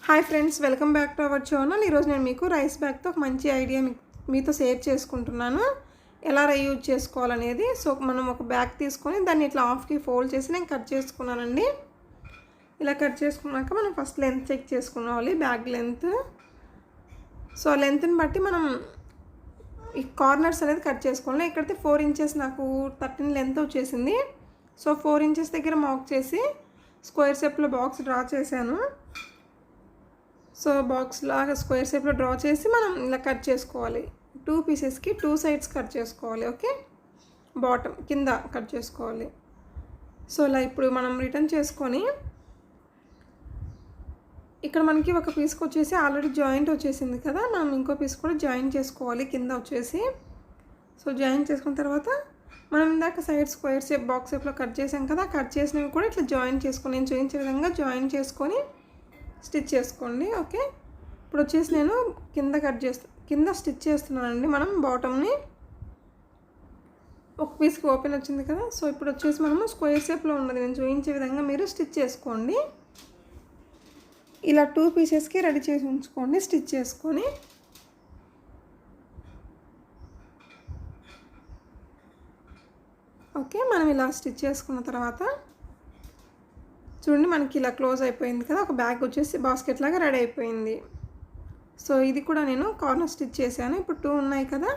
Hi friends, welcome back to our channel. ఈరోజు నేను మీకు రైస్ బ్యాగ్తో ఒక మంచి ఐడియా మీతో షేర్ చేసుకుంటున్నాను. ఎలా యూజ్ చేసుకోవాలనేది. సో మనం ఒక బ్యాగ్ తీసుకొని దాన్ని ఇట్లా హాఫ్కి ఫోల్డ్ చేసి నేను కట్ చేసుకున్నానండి. ఇలా కట్ చేసుకున్నాక మనం ఫస్ట్ లెంత్ చెక్ చేసుకోవాలి, బ్యాగ్ లెంత్. సో లెంత్ని బట్టి మనం ఈ కార్నర్స్ అనేది కట్ చేసుకోవాలి. ఇక్కడైతే 4 ఇంచెస్ నాకు 13 లెంత్ వచ్చేసింది. సో 4 ఇంచెస్ దగ్గర మార్క్ చేసి స్క్వేర్ షేప్లో బాక్స్ డ్రా చేశాను. సో బాక్స్ లాగా స్క్వేర్ షేప్లో డ్రా చేసి మనం ఇలా కట్ చేసుకోవాలి. 2 పీసెస్కి 2 సైడ్స్ కట్ చేసుకోవాలి. ఓకే, బాటమ్ కింద కట్ చేసుకోవాలి. సో ఇలా ఇప్పుడు మనం రిటర్న్ చేసుకొని ఇక్కడ మనకి ఒక పీస్కి వచ్చేసి ఆల్రెడీ జాయింట్ వచ్చేసింది కదా, మనం ఇంకో పీస్ కూడా జాయిన్ చేసుకోవాలి కింద వచ్చేసి. సో జాయిన్ చేసుకున్న తర్వాత మనం ఇందాక సైడ్ స్క్వేర్ షేప్ బాక్స్ షేప్లో కట్ చేసాం కదా, కట్ చేసినవి కూడా ఇట్లా జాయిన్ చేసుకొని నేను చూపించే విధంగా జాయిన్ చేసుకొని స్టిచ్ చేసుకోండి. ఓకే, ఇప్పుడు వచ్చేసి నేను కింద స్టిచ్ చేస్తున్నానండి. మనం బాటమ్ని ఒక పీస్కి ఓపెన్ వచ్చింది కదా, సో ఇప్పుడు వచ్చేసి మనము స్క్వేర్ షేప్లో ఉన్నది నేను చూపించే విధంగా మీరు స్టిచ్ చేసుకోండి. ఇలా 2 పీసెస్కి రెడీ చేసి ఉంచుకోండి స్టిచ్ చేసుకొని. ఓకే, మనం ఇలా స్టిచ్ చేసుకున్న తర్వాత చూడండి మనకి ఇలా క్లోజ్ అయిపోయింది కదా, ఒక బ్యాగ్ వచ్చేసి బాస్కెట్ లాగా రెడీ అయిపోయింది. సో ఇది కూడా నేను కార్నర్ స్టిచ్ చేశాను. ఇప్పుడు 2 ఉన్నాయి కదా,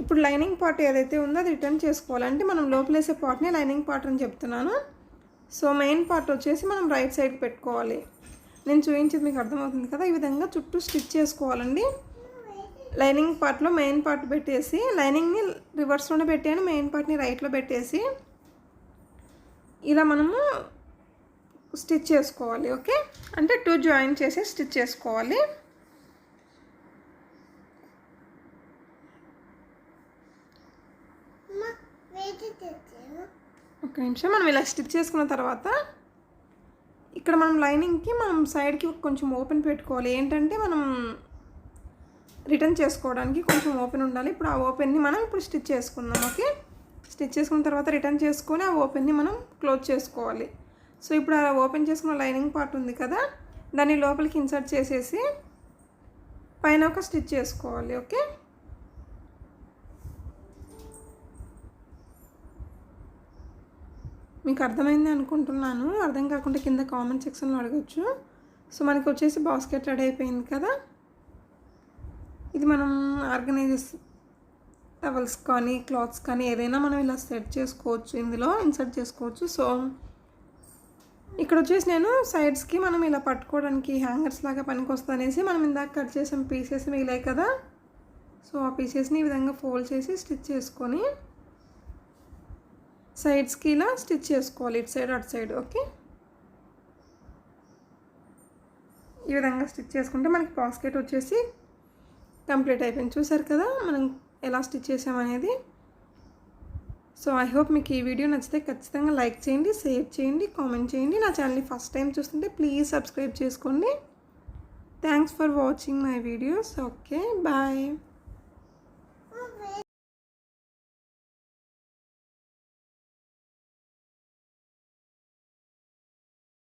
ఇప్పుడు లైనింగ్ పార్ట్ ఏదైతే ఉందో అది రిటర్న్ చేసుకోవాలంటే మనం లోపలేసే పార్ట్ని లైనింగ్ పార్ట్ అని చెప్తున్నాను. సో మెయిన్ పార్ట్ వచ్చేసి మనం రైట్ సైడ్ పెట్టుకోవాలి. నేను చూపించేది మీకు అర్థమవుతుంది కదా, ఈ విధంగా చుట్టూ స్టిచ్ చేసుకోవాలండి. లైనింగ్ పార్ట్లో మెయిన్ పార్ట్ పెట్టేసి, లైనింగ్ని రివర్స్లోనే పెట్టాను, మెయిన్ పార్ట్ని రైట్లో పెట్టేసి ఇలా మనము స్టిచ్ చేసుకోవాలి. ఓకే, అంటే 2 జాయిన్ చేసి స్టిచ్ చేసుకోవాలి. ఒక నిమిషం, మనం ఇలా స్టిచ్ చేసుకున్న తర్వాత ఇక్కడ మనం లైనింగ్కి మనం సైడ్కి కొంచెం ఓపెన్ పెట్టుకోవాలి. ఏంటంటే మనం రిటర్న్ చేసుకోవడానికి కొంచెం ఓపెన్ ఉండాలి. ఇప్పుడు ఆ ఓపెన్ని మనం ఇప్పుడు స్టిచ్ చేసుకుందాం. ఓకే, స్టిచ్ చేసుకున్న తర్వాత రిటర్న్ చేసుకొని ఆ ఓపెన్ని మనం క్లోజ్ చేసుకోవాలి. సో ఇప్పుడు ఆ ఓపెన్ చేసుకున్న లైనింగ్ పార్ట్ ఉంది కదా, దాన్ని లోపలికి ఇన్సర్ట్ చేసేసి పైన ఒక స్టిచ్ చేసుకోవాలి. ఓకే, మీకు అర్థమైంది అనుకుంటున్నాను. అర్థం కాకుండా కింద కామెంట్ సెక్షన్లో అడగచ్చు. సో మనకి వచ్చేసి బాస్కెట్ రెడీ అయిపోయింది కదా, ఇది మనం ఆర్గనైజర్స్ టవల్స్ కానీ క్లాత్స్ కానీ ఏదైనా మనం ఇలా సెట్ చేసుకోవచ్చు, ఇందులో ఇన్సర్ట్ చేసుకోవచ్చు. సో ఇక్కడ వచ్చేసి నేను సైడ్స్కి మనం ఇలా పట్టుకోవడానికి హ్యాంగర్స్ లాగా పనికి వస్తుందనేసి మనం ఇందాక కట్ చేసిన పీసెస్ మిగిలాయి కదా, సో ఆ పీసెస్ని ఈ విధంగా ఫోల్డ్ చేసి స్టిచ్ చేసుకొని సైడ్స్కి ఇలా స్టిచ్ చేసుకోవాలి, ఇటు సైడ్ అటు సైడ్. ఓకే, ఈ విధంగా స్టిచ్ చేసుకుంటే మనకి బాస్కెట్ వచ్చేసి కంప్లీట్ అయిపోయింది. చూసారు కదా మనం ఎలా స్టిచ్ చేసామనేది. సో ఐ హోప్ మీకు ఈ వీడియో నచ్చితే ఖచ్చితంగా లైక్ చేయండి, షేర్ చేయండి, కామెంట్ చేయండి. నా ఛానల్ని ఫస్ట్ టైం చూస్తుంటే ప్లీజ్ సబ్స్క్రైబ్ చేసుకోండి. Thanks for watching my videos. Okay, bye.